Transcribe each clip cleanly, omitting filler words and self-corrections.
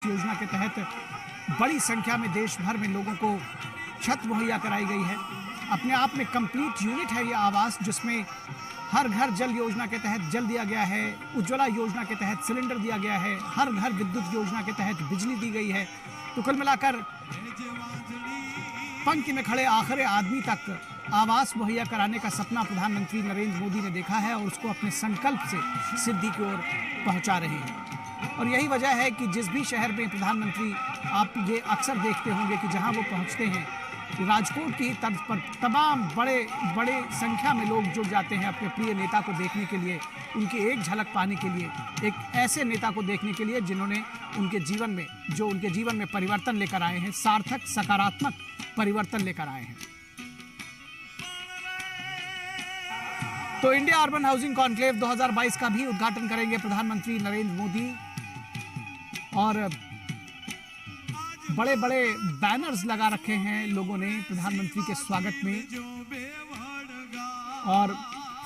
योजना के तहत बड़ी संख्या में देश भर में लोगों को छत मुहैया कराई गई है। अपने आप में कंप्लीट यूनिट है ये आवास, जिसमें हर घर जल योजना के तहत जल दिया गया है, उज्ज्वला योजना के तहत सिलेंडर दिया गया है, हर घर विद्युत योजना के तहत बिजली दी गई है। तो कुल मिलाकर पंक्ति में खड़े आखिरी आदमी तक आवास मुहैया कराने का सपना प्रधानमंत्री नरेंद्र मोदी ने देखा है और उसको अपने संकल्प से सिद्धि की ओर पहुंचा रहे हैं। और यही वजह है कि जिस भी शहर में प्रधानमंत्री, आप ये अक्सर देखते होंगे कि जहां वो पहुंचते हैं, राजकोट की तर्ज पर तमाम बड़े संख्या में लोग जुट जाते हैं अपने प्रिय नेता को देखने के लिए, उनकी एक झलक पाने के लिए, एक ऐसे नेता को देखने के लिए जिन्होंने उनके जीवन में परिवर्तन लेकर आए हैं, सार्थक सकारात्मक परिवर्तन लेकर आए हैं। तो इंडिया अर्बन हाउसिंग कॉन्क्लेव 2022 का भी उद्घाटन करेंगे प्रधानमंत्री नरेंद्र मोदी और बड़े बड़े बैनर्स लगा रखे हैं लोगों ने प्रधानमंत्री के स्वागत में और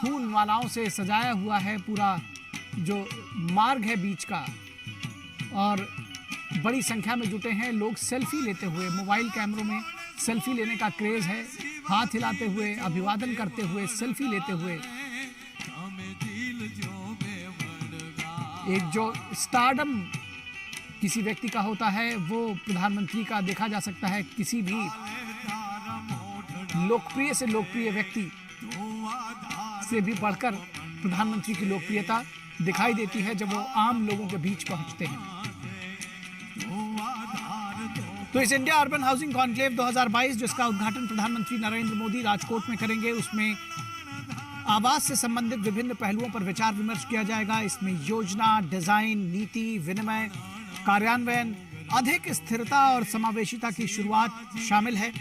फूल मालाओं से सजाया हुआ है पूरा जो मार्ग है बीच का और बड़ी संख्या में जुटे हैं लोग सेल्फी लेते हुए। मोबाइल कैमरों में सेल्फी लेने का क्रेज है, हाथ हिलाते हुए, अभिवादन करते हुए, सेल्फी लेते हुए। एक जो स्टारडम किसी व्यक्ति का होता है वो प्रधानमंत्री का देखा जा सकता है। किसी भी लोकप्रिय से लोकप्रिय व्यक्ति से भी बढ़कर प्रधानमंत्री की लोकप्रियता दिखाई देती है जब वो आम लोगों के बीच पहुंचते हैं। तो इस इंडिया अर्बन हाउसिंग कॉन्क्लेव 2022 जिसका उद्घाटन प्रधानमंत्री नरेंद्र मोदी राजकोट में करेंगे, उसमें आवास से संबंधित विभिन्न पहलुओं पर विचार विमर्श किया जाएगा। इसमें योजना, डिजाइन, नीति, विनिमय, कार्यान्वयन, अधिक स्थिरता और समावेशिता की शुरुआत शामिल है।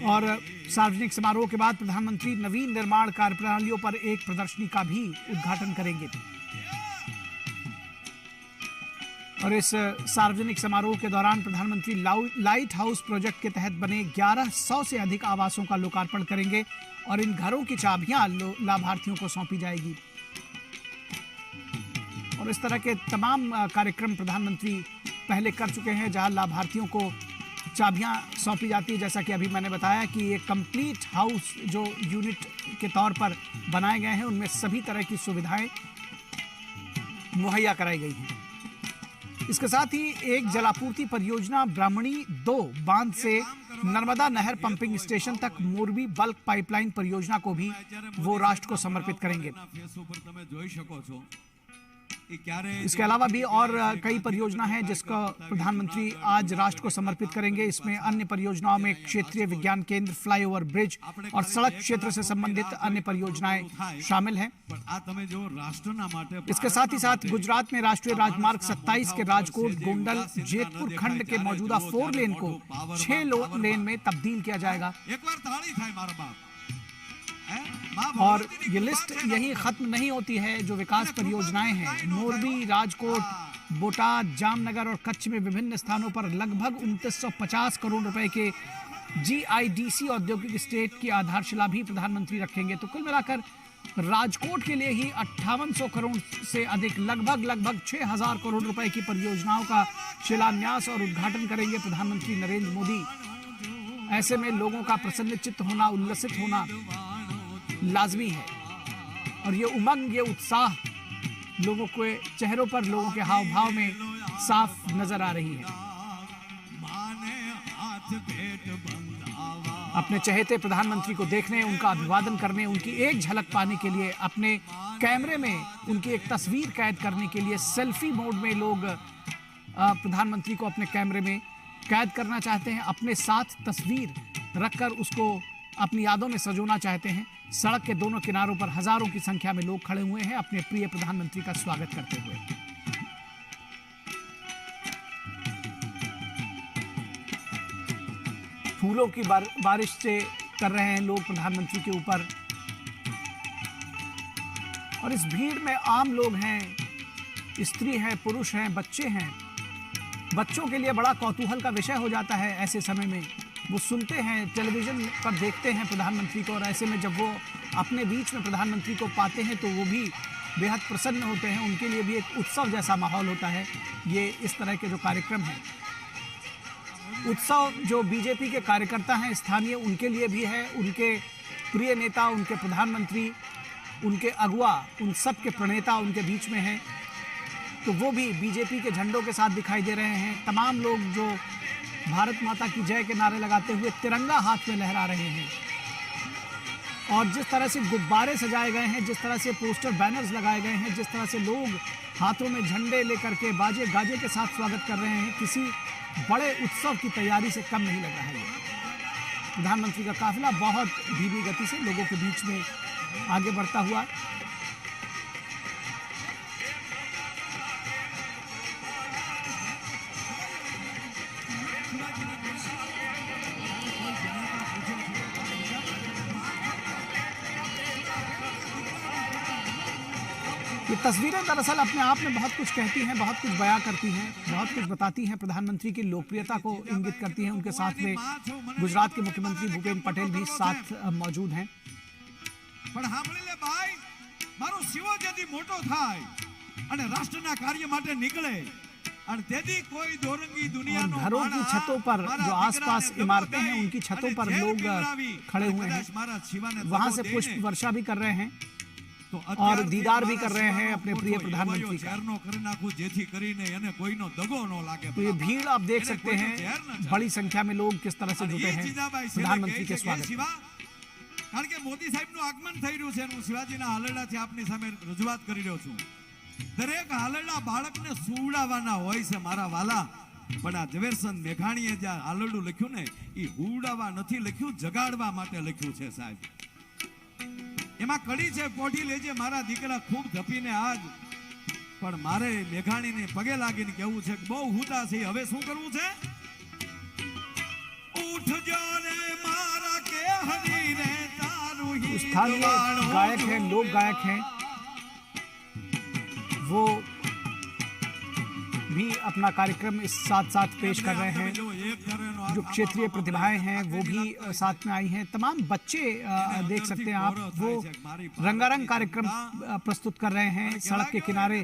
और सार्वजनिक समारोह के बाद प्रधानमंत्री नवीन निर्माण कार्यप्रणालियों पर एक प्रदर्शनी का भी उद्घाटन करेंगे। और इस सार्वजनिक समारोह के दौरान प्रधानमंत्री लाइट हाउस प्रोजेक्ट के तहत बने 1100 से अधिक आवासों का लोकार्पण करेंगे और इन घरों की चाबियां लाभार्थियों को सौंपी जाएगी। और इस तरह के तमाम कार्यक्रम प्रधानमंत्री पहले कर चुके हैं जहां लाभार्थियों को चाबियां सौंपी जाती है। जैसा कि अभी मैंने बताया कि ये कंप्लीट हाउस जो यूनिट के तौर पर बनाए गए हैं उनमें सभी तरह की सुविधाएं मुहैया कराई गई हैं। इसके साथ ही एक जलापूर्ति परियोजना ब्राह्मणी 2 बांध से नर्मदा नहर पंपिंग स्टेशन तक मोरबी बल्क पाइपलाइन परियोजना को भी वो राष्ट्र को समर्पित करेंगे। इसके अलावा भी और कई परियोजना हैं जिसका प्रधानमंत्री आज राष्ट्र को समर्पित करेंगे। इसमें अन्य परियोजनाओं में क्षेत्रीय विज्ञान केंद्र, फ्लाईओवर ब्रिज और सड़क क्षेत्र से संबंधित अन्य परियोजनाएं शामिल हैं। इसके साथ ही साथ गुजरात में राष्ट्रीय राजमार्ग 27 के राजकोट गोंडल जेतपुर खंड के मौजूदा 4 लेन को 6 लेन में तब्दील किया जाएगा। और ये लिस्ट यही खत्म नहीं होती है। जो विकास परियोजनाएं हैं मोरबी, राजकोट, बोटाद, जामनगर और कच्छ में विभिन्न स्थानों पर लगभग 2950 करोड़ रुपए के GIDC औद्योगिक स्टेट की आधारशिला भी प्रधानमंत्री रखेंगे। तो कुल मिलाकर राजकोट के लिए ही 5800 करोड़ से अधिक लगभग 6000 करोड़ रुपए की परियोजनाओं का शिलान्यास और उद्घाटन करेंगे प्रधानमंत्री नरेंद्र मोदी। ऐसे में लोगों का प्रसन्नचित्त होना, उल्लसित होना लाजमी है और ये उमंग, ये उत्साह लोगों के चेहरों पर, लोगों के हाव भाव में साफ नजर आ रही है। अपने चहेते प्रधानमंत्री को देखने, उनका अभिवादन करने, उनकी एक झलक पाने के लिए, अपने कैमरे में उनकी एक तस्वीर कैद करने के लिए सेल्फी मोड में लोग प्रधानमंत्री को अपने कैमरे में कैद करना चाहते हैं, अपने साथ तस्वीर रखकर उसको अपनी यादों में सजोना चाहते हैं। सड़क के दोनों किनारों पर हजारों की संख्या में लोग खड़े हुए हैं अपने प्रिय प्रधानमंत्री का स्वागत करते हुए। फूलों की बारिश से कर रहे हैं लोग प्रधानमंत्री के ऊपर और इस भीड़ में आम लोग हैं, स्त्री हैं, पुरुष हैं, बच्चे हैं। बच्चों के लिए बड़ा कौतूहल का विषय हो जाता है ऐसे समय में। वो सुनते हैं, टेलीविजन पर देखते हैं प्रधानमंत्री को और ऐसे में जब वो अपने बीच में प्रधानमंत्री को पाते हैं तो वो भी बेहद प्रसन्न होते हैं, उनके लिए भी एक उत्सव जैसा माहौल होता है ये इस तरह के जो कार्यक्रम हैं। उत्सव जो बीजेपी के कार्यकर्ता हैं स्थानीय, उनके लिए भी है, उनके प्रिय नेता, उनके प्रधानमंत्री, उनके अगुआ, उन सब के प्रणेता उनके बीच में हैं, तो वो भी बीजेपी के झंडों के साथ दिखाई दे रहे हैं। तमाम लोग जो भारत माता की जय के नारे लगाते हुए तिरंगा हाथ में लहरा रहे हैं, और जिस तरह से गुब्बारे सजाए गए हैं, जिस तरह से पोस्टर बैनर्स लगाए गए हैं, जिस तरह से लोग हाथों में झंडे लेकर के बाजे गाजे के साथ स्वागत कर रहे हैं, किसी बड़े उत्सव की तैयारी से कम नहीं लग रहा है। प्रधानमंत्री का काफिला बहुत धीमी गति से लोगों के बीच में आगे बढ़ता हुआ ये तस्वीरें दरअसल अपने आप में बहुत कुछ कहती हैं, बहुत कुछ बयां करती हैं, बहुत कुछ बताती हैं। प्रधानमंत्री की लोकप्रियता को इंगित करती हैं। उनके साथ में गुजरात के मुख्यमंत्री भूपेन्द्र पटेल भी साथ मौजूद हैं। પણ સાંભળી લે ભાઈ, મારો શિવો જેથી મોટો થાય અને રાષ્ટ્રના કાર્ય માટે નીકળે અને તેથી કોઈ દોરંગી દુનિયાનો घरों की छतों पर जो आसपास इमारतें हैं उनकी छतों पर लोग खड़े हुए हैं, वहां से पुष्प वर्षा भी कर रहे हैं और दीदार भी कर रहे हैं अपने प्रिय प्रधानमंत्री का। तो ये भीड़ आप देख सकते हैं, बड़ी संख्या में लोग किस तरह से जुटे हैं प्रधानमंत्री के स्वागत में। કારણ કે મોદી સાહેબનું આગમન થઈ રહ્યું છે, હું શિવાજીના હાલરડાથી આપની સામે રજૂઆત કરી રહ્યો છું। દરેક હાલરડા બાળકને સુવડાવવાના હોય છે મારા વાલા, પણ આ ઝવેરચંદ મેઘાણીએ જે હાલરડું લખ્યું ને એ હુવડાવવા નથી લખ્યું, જગાડવા માટે લખ્યું છે સાહેબ। એમાં કડી છે, પોઢી લેજે મારા દીકરા ખૂબ ધપીને આજ, પણ મારે મેઘાણીને પગે લાગીને કહેવું છે કે બહુ હુતા છે, હવે શું કરવું છે? ઉઠ જો રે મારા કે હરી રે તારું ही स्थानीय गायक हैं, लोक गायक हैं, वो भी अपना कार्यक्रम इस साथ साथ पेश कर रहे हैं। जो क्षेत्रीय प्रतिभाएं हैं वो भी साथ में आई हैं। तमाम बच्चे देख सकते हैं आप, वो रंगारंग कार्यक्रम प्रस्तुत कर रहे हैं। सड़क के किनारे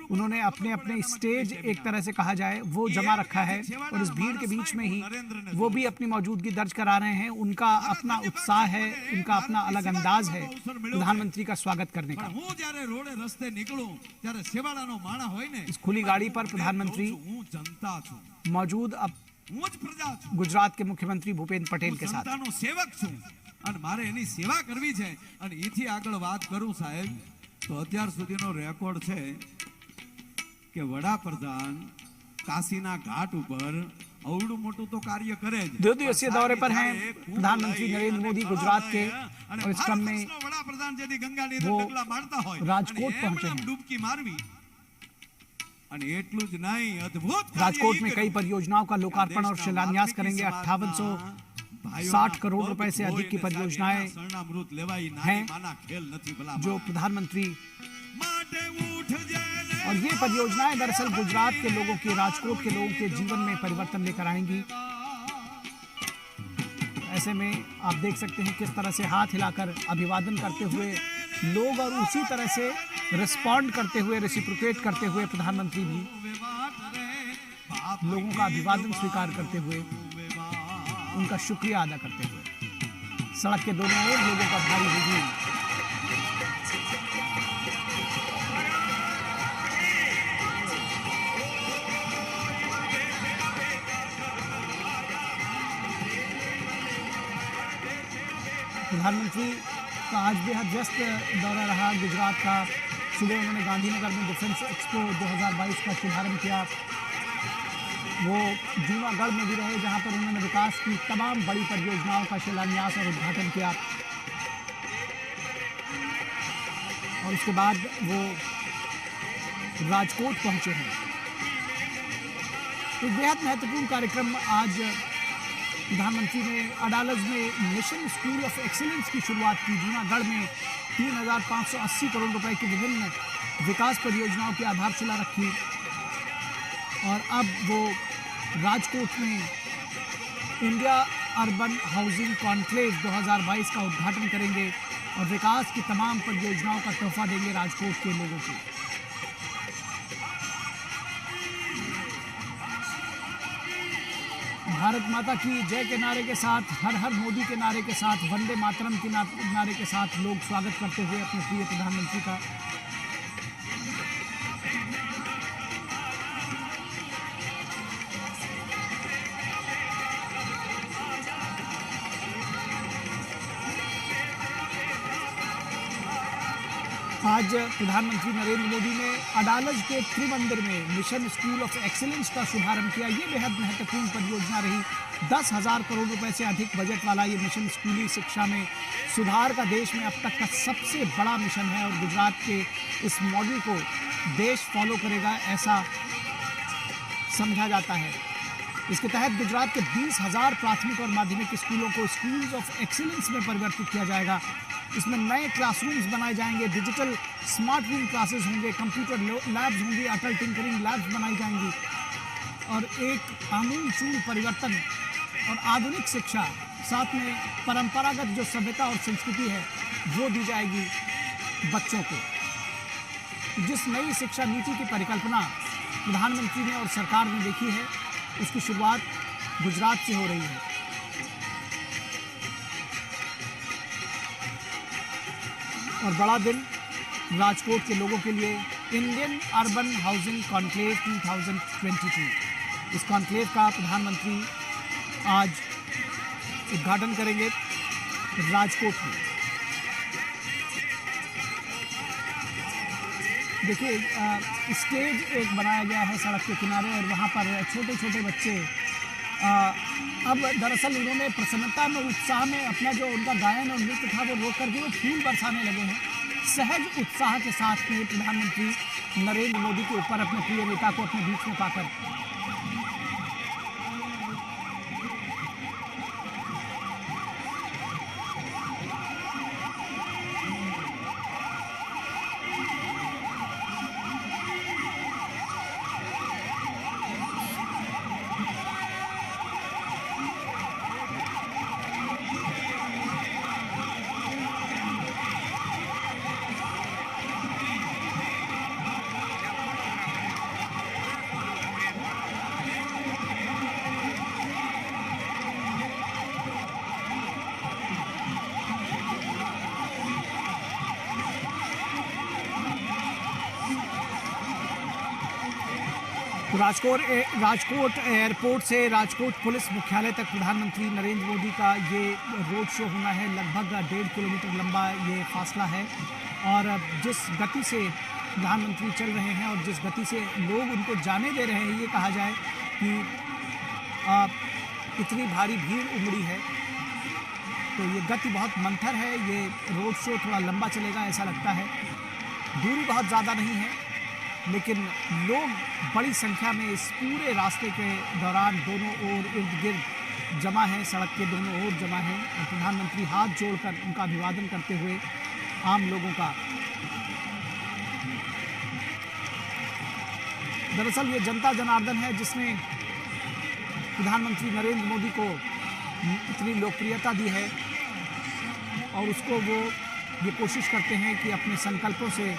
उन्होंने अपने अपने स्टेज एक तरह से कहा जाए वो जमा रखा है, और इस भीड़ के बीच में ही वो भी अपनी मौजूदगी दर्ज करा रहे हैं। उनका अपना उत्साह है, उनका अपना अलग अंदाज है प्रधानमंत्री का स्वागत करने का। इस खुली गाड़ी पर प्रधानमंत्री मौजूद अब गुजरात के मुख्यमंत्री भूपेन्द्र पटेल के साथ। सेवक छूं અને મારે એની સેવા કરવી છે અને એથી આગળ વાત કરું સાહેબ, તો અત્યાર સુધીનો રેકોર્ડ છે કે વડાપ્રધાન કાશીના ઘાટ ઉપર અવડું મોટું તો કાર્ય કરે જ। 2 दिवसीय दौरे पर हैं प्रधानमंत्री नरेंद्र मोदी गुजरात के, और इस क्रम में વડાપ્રધાન જેથી ગંગાની અંદર ડગલા મારતા હોય राजकोट पहुंचे हैं। ડૂબકી મારવી અને એટલું જ નહીં, અદ્ભુત राजकोट में कई परियोजनाओं का लोकार्पण और शिलान्यास करेंगे। 5860 करोड़ रुपए से अधिक की परियोजनाएं हैं जो प्रधानमंत्री, और ये परियोजनाएं दरअसल गुजरात के लोगों के, राजकोट के लोगों के जीवन में परिवर्तन लेकर आएंगी। ऐसे में आप देख सकते हैं किस तरह से हाथ हिलाकर अभिवादन करते हुए लोग, और उसी तरह से रिस्पॉन्ड करते हुए, रेसिप्रोकेट करते हुए प्रधानमंत्री भी लोगों का अभिवादन स्वीकार करते हुए उनका शुक्रिया अदा करते हुए। सड़क के दोनों ओर लोगों का भारी हुजूम। प्रधानमंत्री का आज बेहद व्यस्त दौरा रहा गुजरात का। सुबह उन्होंने गांधीनगर में डिफेंस एक्सपो 2022 का शुभारंभ किया। वो जूनागढ़ में भी रहे जहां पर उन्होंने विकास की तमाम बड़ी परियोजनाओं का शिलान्यास और उद्घाटन किया, और उसके बाद वो राजकोट पहुंचे हैं। एक बेहद महत्वपूर्ण कार्यक्रम आज प्रधानमंत्री ने अडालज में मिशन स्कूल ऑफ एक्सीलेंस की शुरुआत की। जूनागढ़ में 3580 करोड़ रुपए की विभिन्न विकास परियोजनाओं की आधारशिला रखी, और अब वो राजकोट में इंडिया अर्बन हाउसिंग कॉन्क्लेव 2022 का उद्घाटन करेंगे। और विकास की तमाम परियोजनाओं का तोहफा देंगे राजकोट के लोगों को। भारत माता की जय के नारे के साथ, हर हर मोदी के नारे के साथ, वंदे मातरम के नारे के साथ लोग स्वागत करते हुए अपने प्रिय प्रधानमंत्री का। आज प्रधानमंत्री नरेंद्र मोदी ने अडालज के त्रिमंदिर में मिशन स्कूल ऑफ एक्सीलेंस का शुभारंभ किया। ये बेहद महत्वपूर्ण परियोजना रही। 10,000 करोड़ रुपए से अधिक बजट वाला ये मिशन स्कूली शिक्षा में सुधार का देश में अब तक का सबसे बड़ा मिशन है और गुजरात के इस मॉडल को देश फॉलो करेगा, ऐसा समझा जाता है। इसके तहत गुजरात के 20,000 प्राथमिक और माध्यमिक स्कूलों को स्कूल्स ऑफ एक्सीलेंस में परिवर्तित किया जाएगा। इसमें नए क्लासरूम्स बनाए जाएंगे, डिजिटल स्मार्ट रूम क्लासेस होंगे, कंप्यूटर लैब्स होंगी, अटल टिंकरिंग लैब्स बनाई जाएंगी और एक आमूलचूल परिवर्तन और आधुनिक शिक्षा, साथ में परंपरागत जो सभ्यता और संस्कृति है वो दी जाएगी बच्चों को। जिस नई शिक्षा नीति की परिकल्पना प्रधानमंत्री ने और सरकार ने देखी है, उसकी शुरुआत गुजरात से हो रही है। और बड़ा दिन राजकोट के लोगों के लिए। इंडियन अर्बन हाउसिंग कॉन्क्लेव 2022, इस कॉन्क्लेव का प्रधानमंत्री आज उद्घाटन करेंगे राजकोट में। देखिए, स्टेज एक बनाया गया है सड़क के किनारे और वहाँ पर छोटे छोटे बच्चे अब दरअसल उन्होंने प्रसन्नता में, उत्साह में अपना जो उनका गायन और नृत्य था वो रोक करके वो फूल बरसाने लगे हैं। सहज उत्साह के साथ में प्रधानमंत्री नरेंद्र मोदी के ऊपर अपने प्रिय नेता को अपने बीच में पाकर राजकोट एयरपोर्ट से राजकोट पुलिस मुख्यालय तक प्रधानमंत्री नरेंद्र मोदी का ये रोड शो होना है। लगभग 1.5 किलोमीटर लंबा ये फासला है और जिस गति से प्रधानमंत्री चल रहे हैं और जिस गति से लोग उनको जाने दे रहे हैं, ये कहा जाए कि इतनी भारी भीड़ उमड़ी है, तो ये गति बहुत मंथर है। ये रोड शो थोड़ा लंबा चलेगा ऐसा लगता है। दूरी बहुत ज़्यादा नहीं है, लेकिन लोग बड़ी संख्या में इस पूरे रास्ते के दौरान दोनों ओर इर्द गिर्द जमा हैं, सड़क के दोनों ओर जमा हैं और प्रधानमंत्री हाथ जोड़कर उनका अभिवादन करते हुए आम लोगों का। दरअसल ये जनता जनार्दन है जिसने प्रधानमंत्री नरेंद्र मोदी को इतनी लोकप्रियता दी है और उसको वो ये कोशिश करते हैं कि अपने संकल्पों से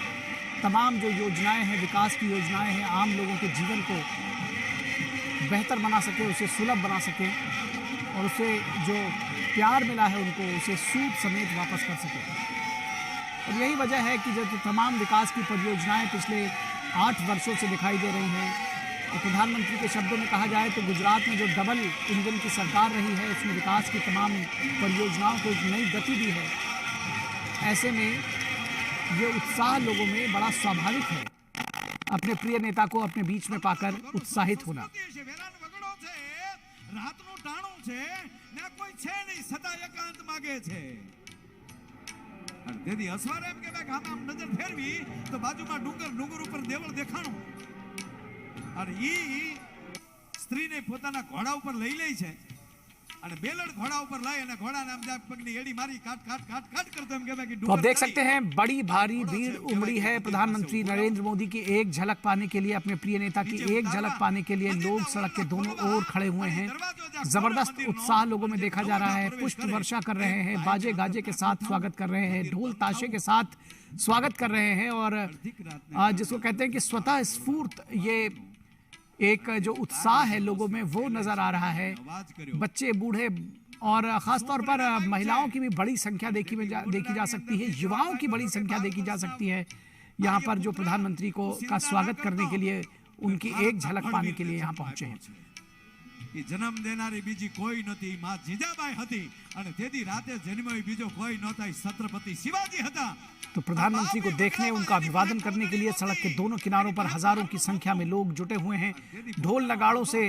तमाम जो योजनाएं हैं, विकास की योजनाएं हैं, आम लोगों के जीवन को बेहतर बना सके, उसे सुलभ बना सके और उसे जो प्यार मिला है उनको उसे सूद समेत वापस कर सके। और यही वजह है कि जो तमाम विकास की परियोजनाएं पिछले 8 वर्षों से दिखाई दे रही हैं, तो प्रधानमंत्री के शब्दों में कहा जाए तो गुजरात में जो डबल इंजन की सरकार रही है उसने विकास की तमाम परियोजनाओं को एक नई गति दी है। ऐसे में ये उत्साह लोगों में बड़ा स्वाभाविक है, अपने प्रिय नेता को अपने बीच में पाकर उत्साहित होना। સ્ત્રીને પોતાના ઘોડા ઉપર લઈ લે છે અને બેલડ ઘોડા ઉપર લઈ અને ઘોડાને આમ જાય પગની એડી મારી કાટ काट काट काट करते हम कहते हैं कि तो आप देख सकते हैं बड़ी भारी भीड़ उमड़ी है। प्रधानमंत्री नरेंद्र मोदी की एक झलक पाने के लिए, अपने प्रिय नेता की एक झलक पाने के लिए लोग सड़क के दोनों ओर खड़े हुए हैं। जबरदस्त उत्साह लोगों में देखा जा रहा है। पुष्प वर्षा कर रहे हैं, बाजे गाजे के साथ स्वागत कर रहे हैं, ढोल ताशे के साथ स्वागत कर रहे हैं। और जिसको कहते हैं कि स्वतः स्फूर्त ये एक जो उत्साह है लोगों में वो नजर आ रहा है। बच्चे, बूढ़े और खासतौर पर महिलाओं की भी बड़ी संख्या देखी जा सकती है, युवाओं की बड़ी संख्या देखी जा सकती है यहाँ पर, जो प्रधानमंत्री का स्वागत करने के लिए, उनकी एक झलक पाने के लिए यहाँ पहुंचे हैं। जन्म देनारी बीजी कोई नती, मां जीजाबाई हती અને તેદી રાતે જન્મ્યો બીજો કોઈ નહોતા, છત્રપતિ શિવાજી હતા। तो प्रधानमंत्री को देखने, उनका अभिवादन करने के लिए सड़क के दोनों किनारों पर हजारों की संख्या में लोग जुटे हुए हैं। ढोल नगाड़ों से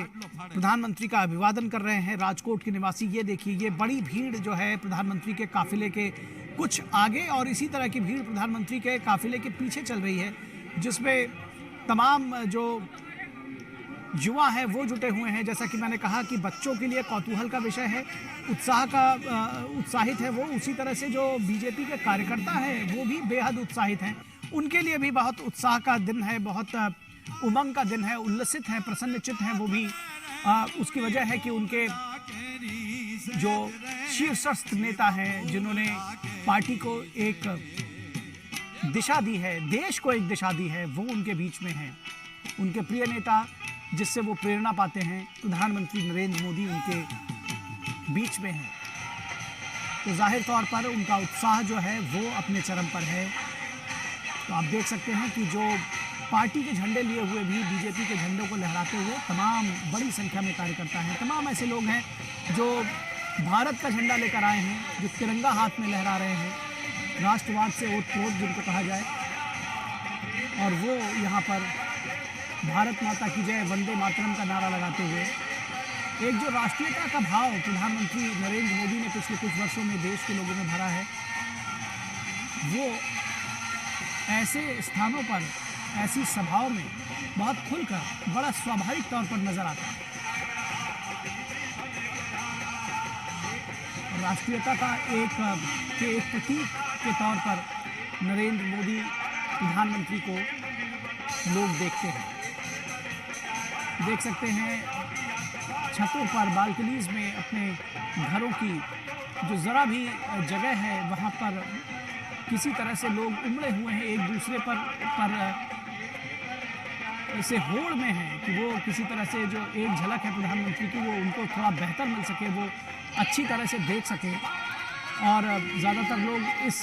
प्रधानमंत्री का अभिवादन कर रहे हैं राजकोट के निवासी। ये देखिए, ये बड़ी भीड़ जो है प्रधानमंत्री के काफिले के कुछ आगे और इसी तरह की भीड़ प्रधानमंत्री के काफिले के पीछे चल रही है, जिसमें तमाम जो युवा है वो जुटे हुए हैं। जैसा कि मैंने कहा कि बच्चों के लिए कौतूहल का विषय है, उत्साहित है वो, उसी तरह से जो बीजेपी के कार्यकर्ता हैं वो भी बेहद उत्साहित हैं। उनके लिए भी बहुत उत्साह का दिन है, बहुत उमंग का दिन है, उल्लसित हैं, प्रसन्नचित्त हैं वो भी। उसकी वजह है कि उनके जो शीर्षस्थ नेता हैं, जिन्होंने पार्टी को एक दिशा दी है, देश को एक दिशा दी है, वो उनके बीच में हैं। उनके प्रिय नेता जिससे वो प्रेरणा पाते हैं, प्रधानमंत्री नरेंद्र मोदी उनके बीच में हैं। तो जाहिर तौर पर उनका उत्साह जो है वो अपने चरम पर है। तो आप देख सकते हैं कि जो पार्टी के झंडे लिए हुए भी बीजेपी के झंडों को लहराते हुए तमाम बड़ी संख्या में कार्यकर्ता हैं, तमाम ऐसे लोग हैं जो भारत का झंडा लेकर आए हैं, जो तिरंगा हाथ में लहरा रहे हैं, राष्ट्रवाद से ओतप्रोत जिनको कहा जाए। और वो यहाँ पर भारत माता की जय, वंदे मातरम का नारा लगाते हुए एक जो राष्ट्रीयता का भाव प्रधानमंत्री नरेंद्र मोदी ने पिछले कुछ वर्षों में देश के लोगों में भरा है, वो ऐसे स्थानों पर, ऐसी सभाओं में बहुत खुलकर, बड़ा स्वाभाविक तौर पर नजर आता है। राष्ट्रीयता का एक प्रतीक के तौर पर नरेंद्र मोदी प्रधानमंत्री को लोग देखते हैं। देख सकते हैं छतों पर, बालकनीज में, अपने घरों की जो ज़रा भी जगह है वहाँ पर किसी तरह से लोग उमड़े हुए हैं, एक दूसरे पर ऐसे होड़ में हैं कि वो किसी तरह से जो एक झलक है प्रधानमंत्री की वो उनको थोड़ा बेहतर मिल सके, वो अच्छी तरह से देख सकें। और ज़्यादातर लोग इस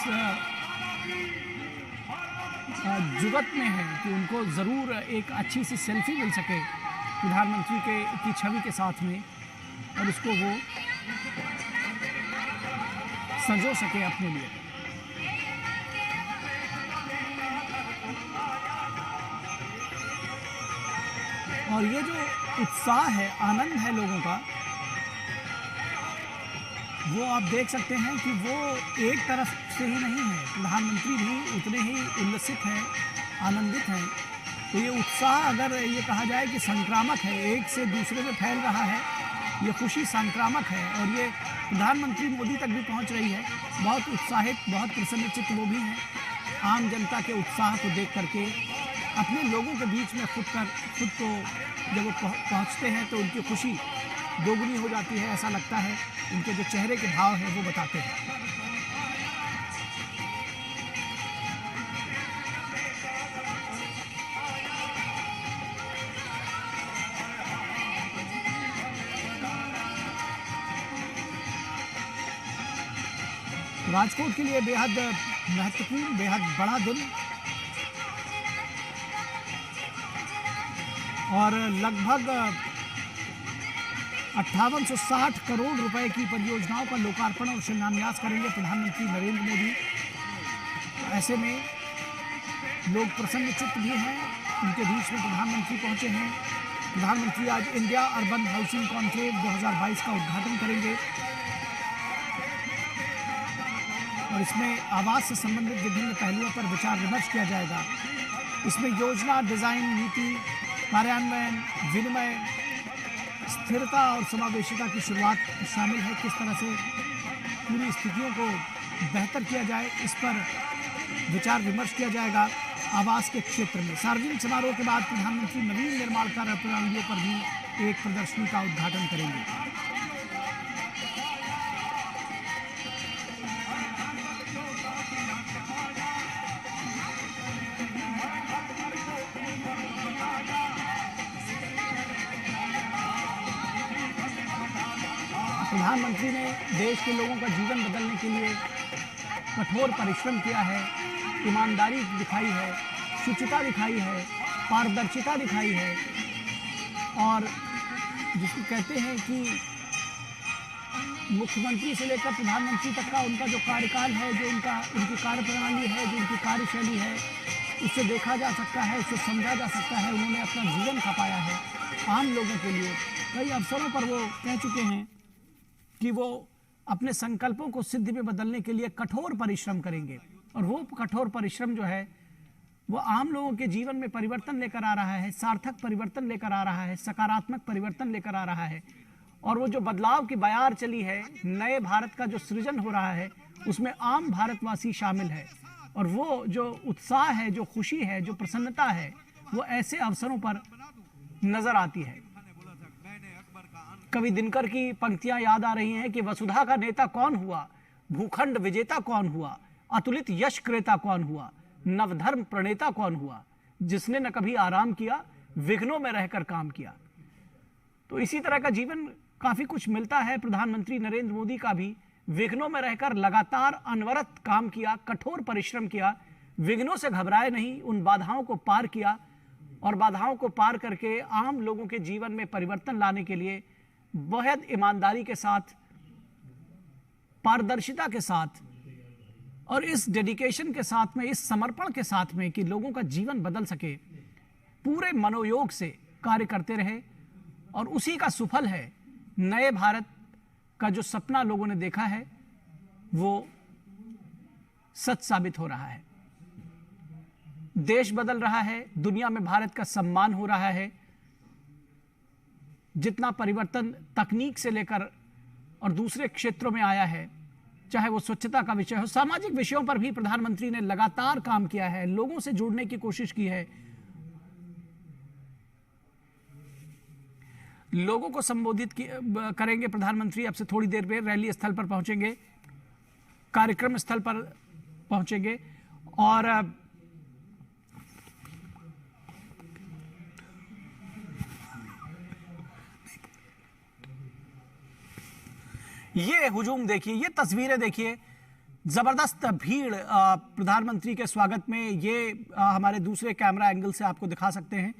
जुगत में हैं कि उनको ज़रूर एक अच्छी सी सेल्फी मिल सके प्रधानमंत्री की छवि के साथ में, और उसको वो संजो सके अपने लिए। और ये जो उत्साह है, आनंद है लोगों का, वो आप देख सकते हैं कि वो एक तरफ से ही नहीं है, प्रधानमंत्री भी उतने ही उल्लसित हैं, आनंदित हैं। तो ये उत्साह, अगर ये कहा जाए कि संक्रामक है, एक से दूसरे में फैल रहा है, ये खुशी संक्रामक है और ये प्रधानमंत्री मोदी तक भी पहुंच रही है। बहुत उत्साहित, बहुत प्रसन्नचित्त वो भी हैं। आम जनता के उत्साह को देख करके अपने लोगों के बीच में खुद को जब वो पहुंचते हैं तो उनकी खुशी दोगुनी हो जाती है, ऐसा लगता है। उनके जो चेहरे के भाव हैं वो बताते हैं। राजकोट के लिए बेहद महत्वपूर्ण, बेहद बड़ा दिन, और लगभग 5860 करोड़ रुपए की परियोजनाओं का लोकार्पण और शिलान्यास करेंगे प्रधानमंत्री नरेंद्र मोदी। ऐसे में लोग प्रसन्नचित्त भी हैं, उनके बीच में प्रधानमंत्री पहुंचे हैं। प्रधानमंत्री आज इंडिया अर्बन हाउसिंग कॉन्क्लेव 2022 का उद्घाटन करेंगे और इसमें आवास से संबंधित विभिन्न पहलुओं पर विचार विमर्श किया जाएगा। इसमें योजना, डिजाइन, नीति, कार्यान्वयन, विनिमय स्थिरता और समावेशिता की शुरुआत शामिल है। किस तरह से पूरी स्थितियों को बेहतर किया जाए, इस पर विचार विमर्श किया जाएगा। आवास के क्षेत्र में सार्वजनिक समारोह के बाद प्रधानमंत्री नवीन निर्माण कार्य प्रणालियों पर भी एक प्रदर्शनी का उद्घाटन करेंगे। प्रधानमंत्री ने देश के लोगों का जीवन बदलने के लिए कठोर परिश्रम किया है, ईमानदारी दिखाई है, शुचिता दिखाई है, पारदर्शिता दिखाई है और जिसको कहते हैं कि मुख्यमंत्री से लेकर प्रधानमंत्री तक का उनका जो कार्यकाल है, जो उनकी कार्यप्रणाली है, जो उनकी कार्यशैली है, उससे देखा जा सकता है, उससे समझा जा सकता है उन्होंने अपना जीवन खपाया है आम लोगों के लिए। कई अवसरों पर वो कह चुके हैं कि वो अपने संकल्पों को सिद्धि में बदलने के लिए कठोर परिश्रम करेंगे और वो कठोर परिश्रम जो है वो आम लोगों के जीवन में परिवर्तन लेकर आ रहा है, सार्थक परिवर्तन लेकर आ रहा है, सकारात्मक परिवर्तन लेकर आ रहा है। और वो जो बदलाव की बयार चली है, नए भारत का जो सृजन हो रहा है, उसमें आम भारतवासी शामिल है और वो जो उत्साह है, जो खुशी है, जो प्रसन्नता है, वो ऐसे अवसरों पर नजर आती है। कवि दिनकर की पंक्तियां याद आ रही हैं कि वसुधा का नेता कौन हुआ, भूखंड विजेता कौन हुआ, अतुलित यश क्रेता कौन हुआ, नवधर्म प्रणेता कौन हुआ, जिसने न कभी आराम किया, विघ्नों में रहकर काम किया। तो इसी तरह का जीवन काफी कुछ मिलता है प्रधानमंत्री नरेंद्र मोदी का भी। विघ्नों में रहकर लगातार अनवरत काम किया, कठोर परिश्रम किया, विघ्नों से घबराए नहीं, उन बाधाओं को पार किया और बाधाओं को पार करके आम लोगों के जीवन में परिवर्तन लाने के लिए बेहद ईमानदारी के साथ, पारदर्शिता के साथ और इस डेडिकेशन के साथ में, इस समर्पण के साथ में कि लोगों का जीवन बदल सके, पूरे मनोयोग से कार्य करते रहे और उसी का सुफल है नए भारत का जो सपना लोगों ने देखा है वो सच साबित हो रहा है। देश बदल रहा है, दुनिया में भारत का सम्मान हो रहा है। जितना परिवर्तन तकनीक से लेकर और दूसरे क्षेत्रों में आया है, चाहे वो स्वच्छता का विषय हो, सामाजिक विषयों पर भी प्रधानमंत्री ने लगातार काम किया है, लोगों से जुड़ने की कोशिश की है, लोगों को संबोधित करेंगे प्रधानमंत्री। अब से थोड़ी देर में रैली स्थल पर पहुंचेंगे, कार्यक्रम स्थल पर पहुंचेंगे और ये हुजूम देखिए, ये तस्वीरें देखिए, जबरदस्त भीड़ प्रधानमंत्री के स्वागत में। ये हमारे दूसरे कैमरा एंगल से आपको दिखा सकते हैं,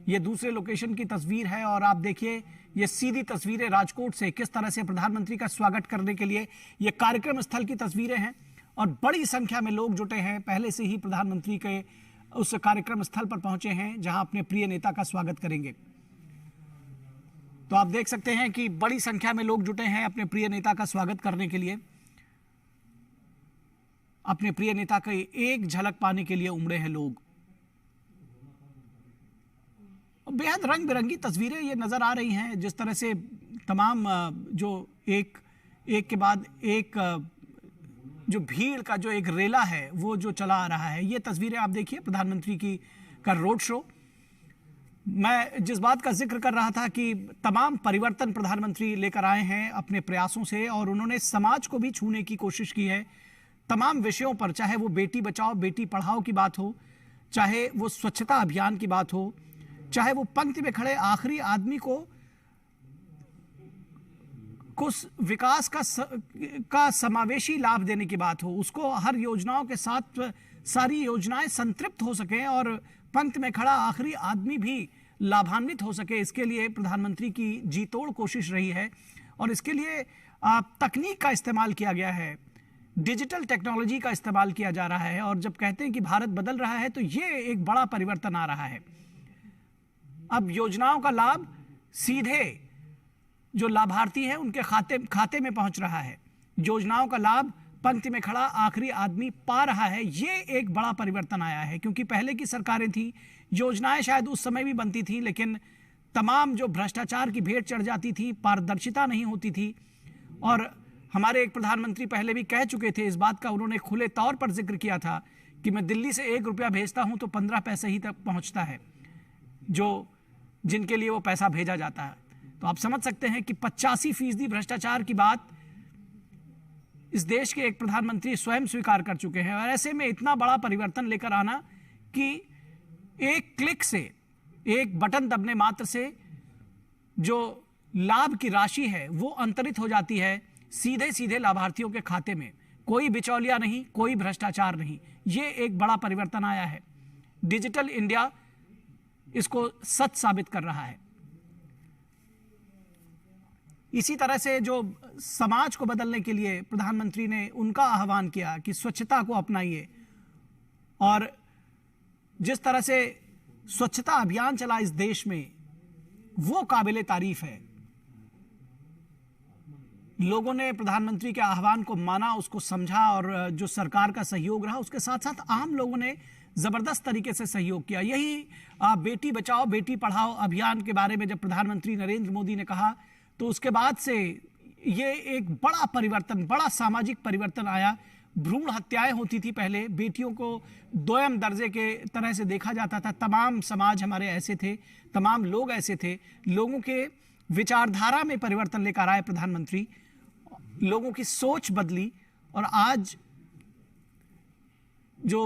ये दूसरे लोकेशन की तस्वीर है और आप देखिए ये सीधी तस्वीरें राजकोट से किस तरह से प्रधानमंत्री का स्वागत करने के लिए ये कार्यक्रम स्थल की तस्वीरें हैं और बड़ी संख्या में लोग जुटे हैं, पहले से ही प्रधानमंत्री के उस कार्यक्रम स्थल पर पहुंचे हैं जहां अपने प्रिय नेता का स्वागत करेंगे। तो आप देख सकते हैं कि बड़ी संख्या में लोग जुटे हैं अपने प्रिय नेता का स्वागत करने के लिए, अपने प्रिय नेता की एक झलक पाने के लिए उमड़े हैं लोग। बेहद रंग बिरंगी तस्वीरें ये नजर आ रही हैं, जिस तरह से तमाम जो एक के बाद एक जो भीड़ का जो एक रेला है वो जो चला आ रहा है। ये तस्वीरें आप देखिए प्रधानमंत्री की का रोड शो। मैं जिस बात का जिक्र कर रहा था कि तमाम परिवर्तन प्रधानमंत्री लेकर आए हैं अपने प्रयासों से और उन्होंने समाज को भी छूने की कोशिश की है तमाम विषयों पर, चाहे वो बेटी बचाओ बेटी पढ़ाओ की बात हो, चाहे वो स्वच्छता अभियान की बात हो, चाहे वो पंक्ति में खड़े आखिरी आदमी को विकास का समावेशी लाभ देने की बात हो, उसको हर योजनाओं के साथ सारी योजनाएं संतृप्त हो सकें और पंक्ति में खड़ा आखिरी आदमी भी लाभान्वित हो सके, इसके लिए प्रधानमंत्री की जी तोड़ कोशिश रही है और इसके लिए तकनीक का इस्तेमाल किया गया है, डिजिटल टेक्नोलॉजी का इस्तेमाल किया जा रहा है। और जब कहते हैं कि भारत बदल रहा है तो ये एक बड़ा परिवर्तन आ रहा है। अब योजनाओं का लाभ सीधे जो लाभार्थी हैं उनके खाते में पहुंच रहा है, योजनाओं का लाभ पंक्ति में खड़ा आखिरी आदमी पा रहा है। ये एक बड़ा परिवर्तन आया है क्योंकि पहले की सरकारें थी, योजनाएं शायद उस समय भी बनती थी लेकिन तमाम जो भ्रष्टाचार की भेंट चढ़ जाती थी, पारदर्शिता नहीं होती थी। और हमारे एक प्रधानमंत्री पहले भी कह चुके थे इस बात का, उन्होंने खुले तौर पर जिक्र किया था कि मैं दिल्ली से 1 रुपया भेजता हूं तो 15 पैसे ही तक पहुंचता है जो जिनके लिए वो पैसा भेजा जाता है। तो आप समझ सकते हैं कि 85% भ्रष्टाचार की बात इस देश के एक प्रधानमंत्री स्वयं स्वीकार कर चुके हैं। और ऐसे में इतना बड़ा परिवर्तन लेकर आना कि एक क्लिक से, एक बटन दबने मात्र से जो लाभ की राशि है वो अंतरित हो जाती है सीधे सीधे लाभार्थियों के खाते में। कोई बिचौलिया नहीं, कोई भ्रष्टाचार नहीं। ये एक बड़ा परिवर्तन आया है। डिजिटल इंडिया इसको सच साबित कर रहा है। इसी तरह से जो समाज को बदलने के लिए प्रधानमंत्री ने उनका आह्वान किया कि स्वच्छता को अपनाइए, और जिस तरह से स्वच्छता अभियान चला इस देश में वो काबिले तारीफ है। लोगों ने प्रधानमंत्री के आह्वान को माना, उसको समझा, और जो सरकार का सहयोग रहा उसके साथ साथ आम लोगों ने जबरदस्त तरीके से सहयोग किया। यही बेटी बचाओ बेटी पढ़ाओ अभियान के बारे में जब प्रधानमंत्री नरेंद्र मोदी ने कहा तो उसके बाद से ये एक बड़ा परिवर्तन, बड़ा सामाजिक परिवर्तन आया। भ्रूण हत्याएं होती थी पहले, बेटियों को दोयम दर्जे के तरह से देखा जाता था। तमाम समाज हमारे ऐसे थे, तमाम लोग ऐसे थे। लोगों के विचारधारा में परिवर्तन लेकर आए प्रधानमंत्री, लोगों की सोच बदली, और आज जो